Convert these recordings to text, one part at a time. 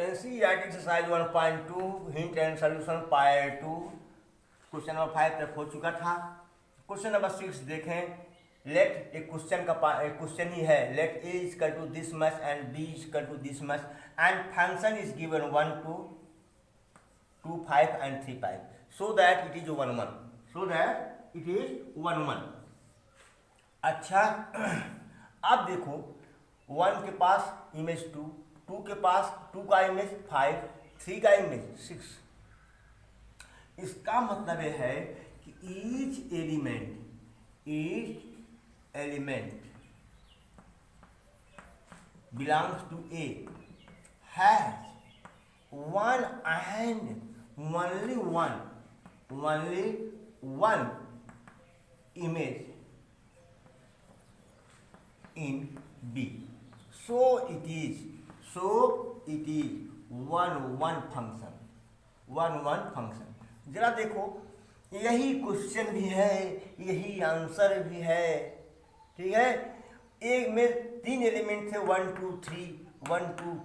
can see that exercise 1.2 hint and solution part 2 question number 5 तक हो चुका था। क्वेश्चन नंबर 6 देखें। लेट एक क्वेश्चन ही है। Let A is equal to this much and B is equal to this much and function is given 1 2 2 5 and 3 5 so that it is 1 1 so that it is 1 1। अच्छा अब देखो 1 के पास image 2, 2 के पास 2 का इमेज 5, 3 का इमेज 6। इसका मतलब यह है कि each element belongs to A has one and only one image in B. So it is 1 function, 1 function। जरा देखो यही क्वेश्चन भी है, यही आंसर भी है, ठीक है। एक में 3 एलिमेंट थे 1 2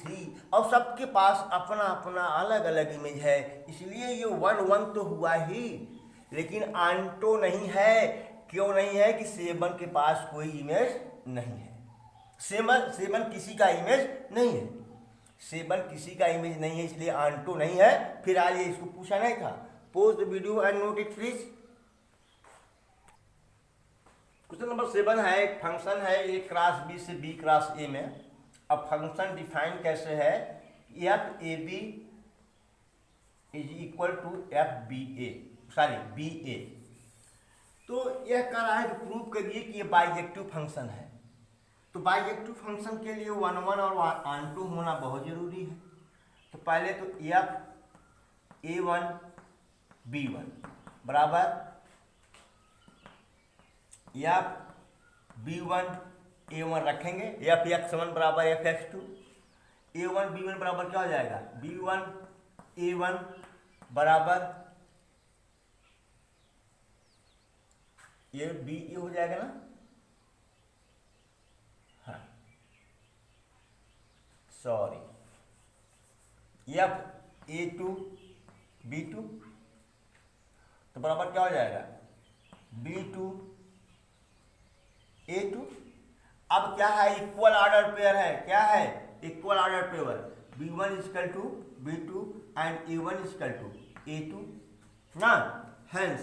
3 और सबके पास अपना अपना अलग अलग इमेज है, इसलिए ये 1 1 तो हुआ ही, लेकिन आंटो नहीं है। क्यों नहीं है? कि 7 के पास कोई इमेज नहीं है। 7 किसी का इमेज नहीं है, 7 किसी का इमेज नहीं है, इसलिए आंटो नहीं है। फिर आज ये इसको पूछा नहीं था। Pause the video and note it please. Question number 7 है। एक फंक्शन है ए क्रॉस बी से बी क्रॉस ए में। अब फंक्शन डिफाइन कैसे है? F A B is equal to F B A, sorry B A. तो यह कह रहा है कि प्रूव करिए कि ये बाइजेक्टिव फंक्शन है। तो बाइजेक्टिव फंक्शन के लिए 1 1 और आंटो होना बहुत जरूरी है। तो पहले तो एफ A1 B1 बराबर एफ B1 A1 रखेंगे। एफ x1 बराबर एफ x2। A1 B1 बराबर क्या हो जाएगा? B1 A1 बराबर ये बी ए हो जाएगा ना। हाँ सॉरी, एफ A2 B2 तो बराबर क्या हो जाएगा? B2 A2। अब क्या है? इक्वल ऑर्डर पेयर है। क्या है? Equal order pair. B1 equal to B2 and A1 equal to A2 ना। Hence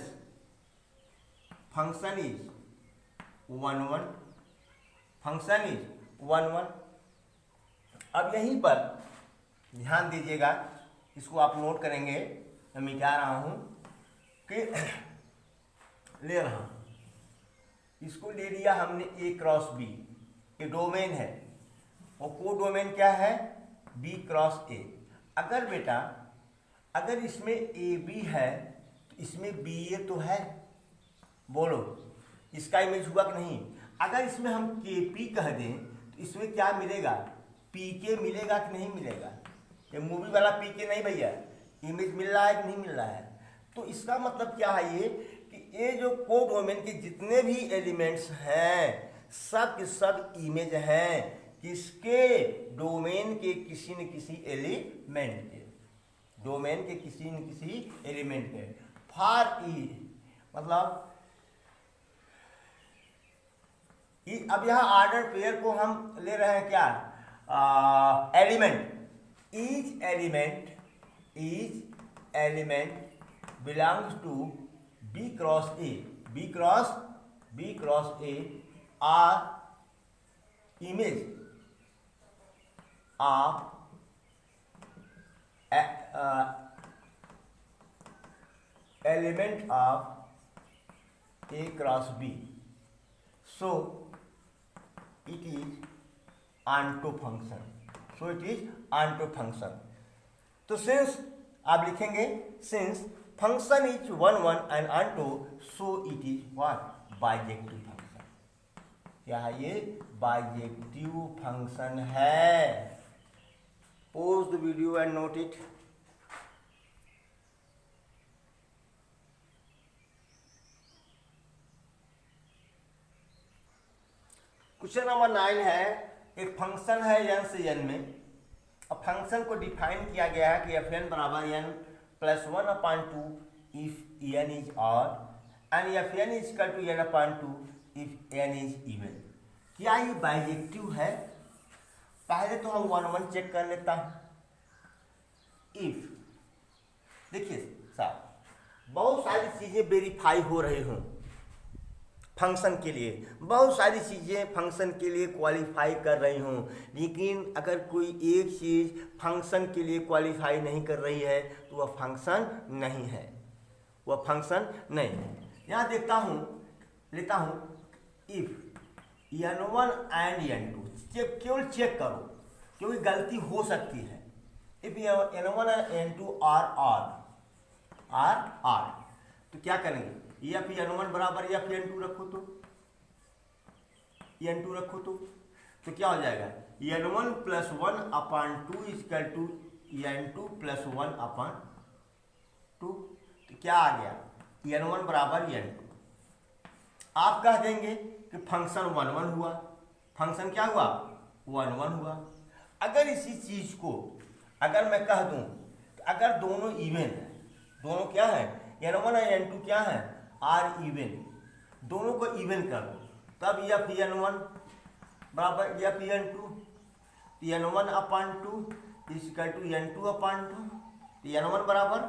function is 1 1, function is 1 1। अब यहीं पर ध्यान दीजिएगा, इसको आप नोट करेंगे। मैं क्या रहा हूं कि ले रहा हूं, इसको ले लिया हमने ए क्रॉस बी। ये डोमेन है और को डोमेन क्या है? B cross A. अगर बेटा अगर इसमें ए बी है तो इसमें बी ए तो है। बोलो इसका इमेज हुआ कि नहीं? अगर इसमें हम के पी कह दें तो इसमें क्या मिलेगा? पी के मिलेगा कि नहीं मिलेगा? ये मूवी वाला पी के नहीं भैया, इमेज मिल रहा है कि नहीं मिल रहा है? तो इसका मतलब क्या है ये कि ये जो को डोमेन के जितने भी एलिमेंट्स हैं सब के सब इमेज हैं किसके? डोमेन के किसी न किसी एलिमेंट के, डोमेन के किसी न किसी एलिमेंट के। फॉर ई मतलब अब यह ऑर्डर पेयर को हम ले रहे हैं क्या? Element. Each element belongs to B cross A. B cross A are image of element of A cross B. So it is onto function. So it is onto function. तो since आप लिखेंगे since function is 1 1 and onto, so it is what? Bijective function। क्या है ये? Bijective function है। Pause the video and note it। Question number 9 है। एक function है n से n में अब फंक्शन को डिफाइन किया गया है कि एफ एन बराबर n plus 1/2 if n is odd and f n is equal to n/2 if n is even. क्या ये बाइजेक्टिव है? पहले तो हम 1 चेक कर लेता हूं। इफ देखिए साहब, बहुत सारी चीजें वेरीफाई हो रही हूं फंक्शन के लिए, बहुत सारी चीज़ें फंक्शन के लिए क्वालिफाई कर रही हूँ, लेकिन अगर कोई एक चीज़ फंक्शन के लिए क्वालिफाई नहीं कर रही है तो वह फंक्शन नहीं है, वह फंक्शन नहीं है। यहाँ देखता हूँ, लेता हूँ इफ n1 एंड n2, केवल चेक करो क्योंकि गलती हो सकती है। If n1 and n2 are तो क्या करेंगे, या फिर n1 बराबर या फिर n2 रखो तो n2 रखो तो क्या हो जाएगा, n1 plus 1/2 equal to n2 plus 1/2। तो क्या आ गया, n1 बराबर n2। आप कह देंगे कि फंक्शन 1 हुआ, फंक्शन क्या हुआ, 1 हुआ। अगर इसी चीज को अगर मैं कह दूं अगर दोनों इवन है, दोनों क्या है, n1 और n2 क्या है, आर इवन, दोनों को इवन कर दो तब एफ n1 बराबर F n2, n1/2 equal to n2/2, n1 बराबर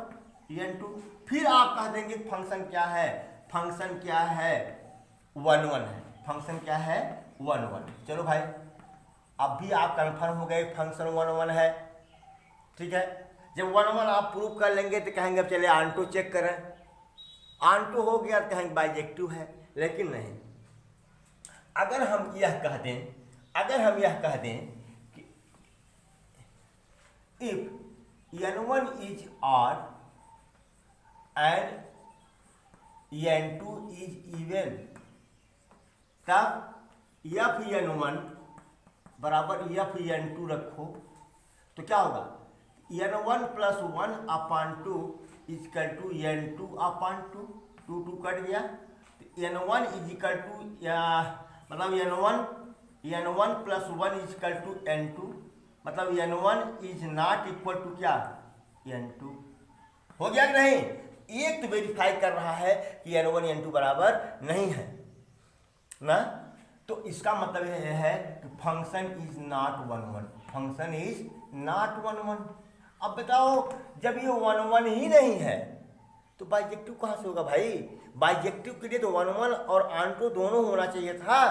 n2। फिर आप कह देंगे फंक्शन क्या है, फंक्शन क्या है, 1 है, फंक्शन क्या है, 1। चलो भाई, अब भी आप कंफर्म हो गए फंक्शन 1 है, ठीक है। जब 1 आप प्रूव कर लेंगे तो कहेंगे अब चले आंटो चेक करें, आंटो हो गया तो कहेंगे बाइजेक्टिव है। लेकिन नहीं, अगर हम यह कह दें कि if n1 is odd and n2 is even, तब एफ n1 बराबर एफ n2 रखो तो क्या होगा, n1 plus 1/2 equal to n2/2, 2 cut गया तो n1 इज इक्वल टू मतलब n1 plus 1 equal to n2, मतलब n1 is not equal to क्या, n2। हो गया कि नहीं? एक तो वेरीफाई कर रहा है कि n1 n2 बराबर नहीं है ना, तो इसका मतलब यह है कि function is not 1, function is not 1। अब बताओ, जब ये 1 ही नहीं है तो बाइजेक्टिव कहाँ से होगा भाई? बाइजेक्टिव के लिए तो 1 और आंटो दोनों होना चाहिए था।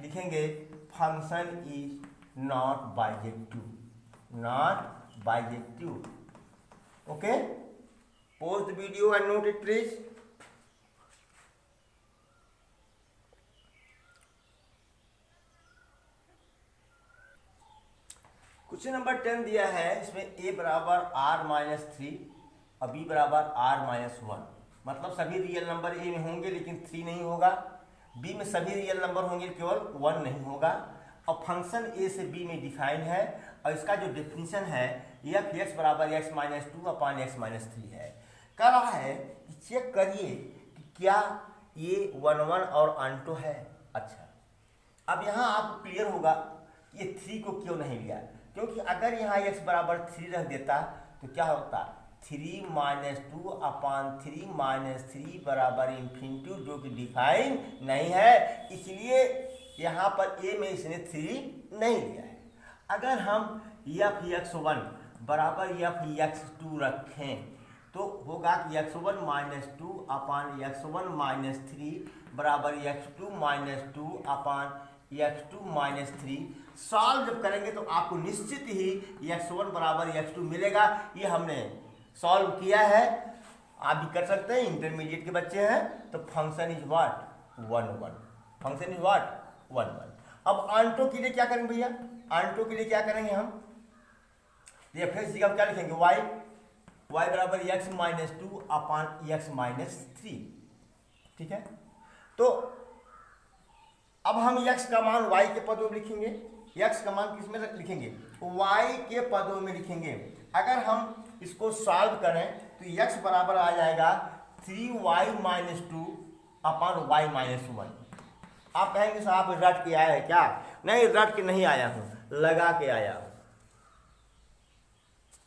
लिखेंगे function is not bijective, not bijective. Okay, pause the video and note it please. Question number 10 दिया है, इसमें a बराबर r-3 और b बराबर r-1, मतलब सभी रियल नंबर a में होंगे लेकिन 3 नहीं होगा, b में सभी रियल नंबर होंगे केवल 1 नहीं होगा। और फंक्शन a से b में डिफाइन है और इसका जो डेफिनेशन है यह x बराबर x-2/x-3 है। कह रहा है कि चेक करिए कि क्या ये 1 और आंटो है। अच्छा, अब यहाँ आपको क्लियर होगा कि ये 3 को क्यों नहीं लिया, क्योंकि अगर यहाँ x बराबर 3 रख देता तो क्या होता, 3 - 2/3 - 3 बराबर इन्फिनिटी, जो कि डिफाइन नहीं है, इसलिए यहाँ पर a में इसने 3 नहीं लिया है। अगर हम f(x1) बराबर f(x2) रखें तो होगा कि x1 - 2/x1 - 3 बराबर x2 - 2/x2 - 3। सॉल्व जब करेंगे तो आपको निश्चित ही x1 बराबर x2 मिलेगा। ये हमने सॉल्व किया है, आप भी कर सकते हैं, इंटरमीडिएट के बच्चे हैं। तो function is what, 1, function is what, 1। अब आंटो के लिए क्या करेंगे भैया, आंटो के लिए क्या करेंगे हम, रेफरेंस जगह हम क्या लिखेंगे, y बराबर x - 2/x - 3, ठीक है। तो अब हम x का मान y के पदों में लिखेंगे, x का मान किस में लिखेंगे, y के पदों में लिखेंगे। अगर हम इसको सॉल्व करें तो x बराबर आ जाएगा 3y - 2/y - 1। आप कहेंगे साहब रट के आया है क्या? नहीं, रट के नहीं आया हूँ, लगा के आया हूँ।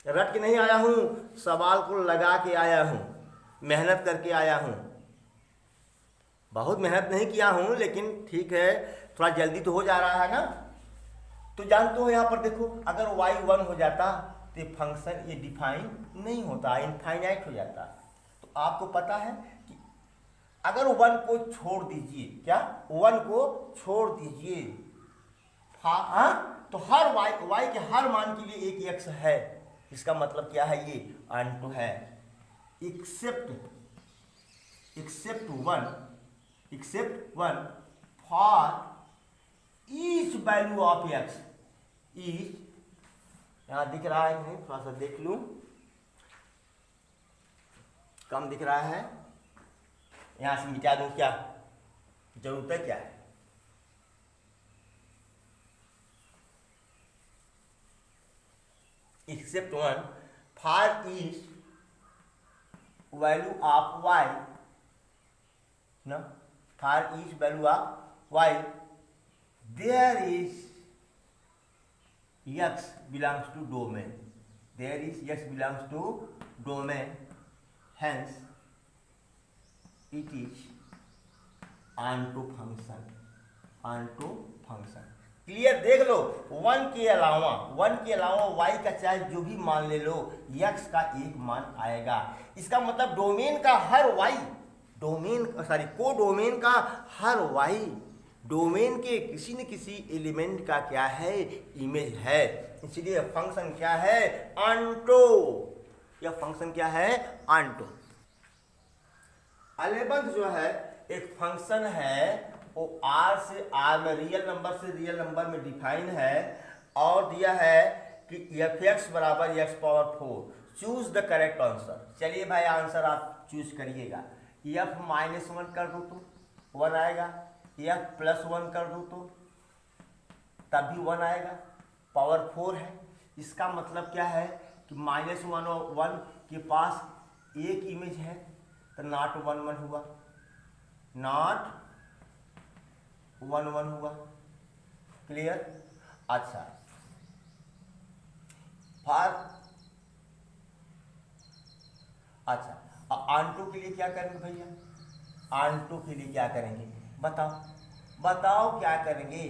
रट के नहीं आया हूँ, सवाल को लगा के आया हूँ, मेहनत करके आया हूँ। बहुत मेहनत नहीं किया हूँ, लेकिन ठीक है, थोड़ा जल्दी तो हो जा रहा है ना। तो जानते हो यहाँ पर देखो, अगर y 1 हो जाता तो फंक्शन ये डिफाइन नहीं होता, इनफाइनाइट हो जाता। तो आपको पता है कि अगर 1 को छोड़ दीजिए, क्या 1 को छोड़ दीजिए, तो हर y के हर मान के लिए एक x है। इसका मतलब क्या है, ये अनटू है, except one for each value of x, each, यहाँ दिख रहा है नहीं, थोड़ा सा देख लूं, कम दिख रहा है, यहाँ से मिटा दूं क्या, जरूरत है क्या है। except one for each value of y, no, for each value of y there is x belongs to domain, there is x belongs to domain, hence it is onto function, onto function। Clear, देख लो, 1 के अलावा y का चाहे जो भी मान ले लो, x का एक मान आएगा। इसका मतलब डोमेन का हर y, कोडोमेन का हर y, डोमेन के किसी न किसी एलिमेंट का क्या है, इमेज है। इसलिए फंक्शन क्या है, ऑन्टो। यह फंक्शन क्या है, ऑन्टो। 11th जो है एक फंक्शन है, वो r से r में, रियल नंबर से रियल नंबर में डिफाइन है, और दिया है कि f(x) बराबर x power 4। Choose the correct answer. चलिए भाई, आंसर आप चूज करिएगा। f-1 कर दो तो 1 आएगा, f+1 कर दो तो तब भी 1 आएगा, पावर 4 है। इसका मतलब क्या है कि -1 और 1 के पास एक इमेज है, तो नॉट 1 1 हुआ, नॉट 1 1 हुआ। क्लियर। अच्छा, अच्छा, ऑन्टो के लिए क्या करेंगे भैया, ऑन्टो के लिए क्या करेंगे, बताओ क्या करेंगे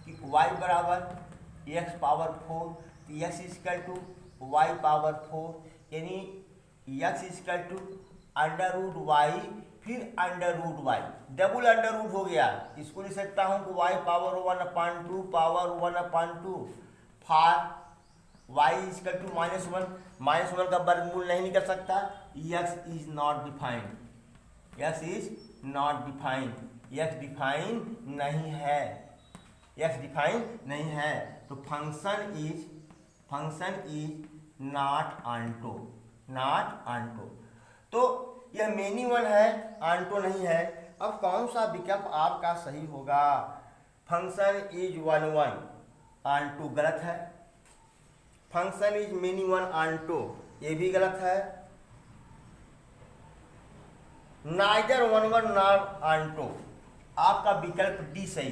कि y बराबर x पावर 4, तो x equal to y power 4, यानी x इक्वल टू √y फिर √y, डबल अंडर रूट हो गया। इसको लिख सकता हूँ कि y power 1/2 power 1/2 for y equal to -1 का वर्गमूल नहीं निकल सकता। x is not defined, x is not defined, x define नहीं है, x डिफाइन नहीं है। तो function is not onto, not onto. तो यह मेनी वन है, ऑन्टो नहीं है। अब कौन सा विकल्प आपका सही होगा, फंक्शन इज 1 1 ऑन्टो गलत है, function is many one onto ये भी गलत है, नाइदर 1 1 नॉट ऑन्टो आपका विकल्प डी सही।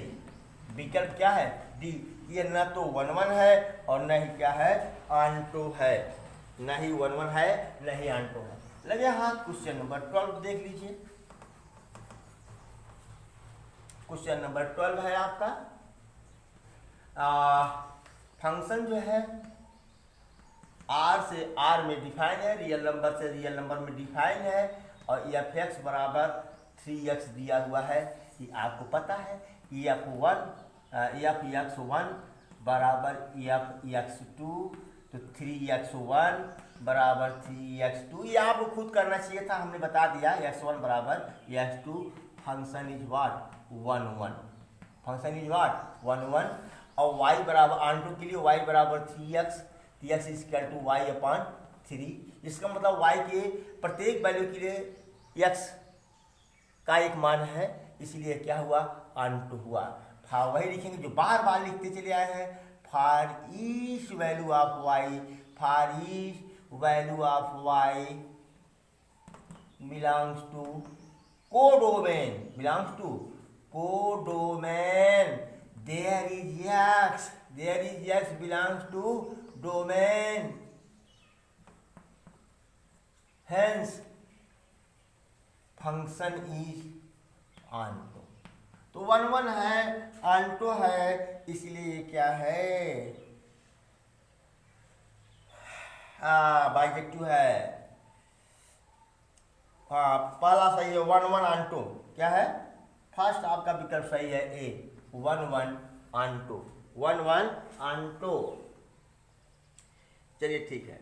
विकल्प क्या है, डी। ये न तो 1 1 है और न ही क्या है, ऑन्टो है, न ही 1 1 है न ही ऑन्टो है। लगे हाथ। क्वेश्चन नंबर 12 देख लीजिए। क्वेश्चन नंबर 12 है आपका, फंक्शन जो है r से r में डिफाइन है, रियल नंबर से रियल नंबर में डिफाइन है, और f(x) बराबर 3x दिया हुआ है। ये आपको पता है f(x1) बराबर f(x2), तो 3x1 बराबर 3x2। ये आपको खुद करना चाहिए था, हमने बता दिया x1 बराबर x2। Function is what, 1 1, function is what 1 1। और y बराबर ऑन्टो के लिए y बराबर 3x, x equal to y/3। इसका मतलब y के प्रत्येक वैल्यू के लिए x का एक मान है, इसलिए क्या हुआ, ऑन्टो हुआ। वही लिखेंगे जो बार बार लिखते चले आए हैं, for each value of y, for each value of y belongs to codomain, belongs to codomain, there is x belongs to domain, hence function is onto. तो 1 1 है, ऑनटो है, इसलिए ये क्या है, बाइजेक्टिव है। हाँ, पहला सही है, 1 1 ऑनटो। क्या है, फर्स्ट आपका विकल्प सही है ए, 1 1 ऑनटो, 1 1 ऑनटो। चलिए ठीक है।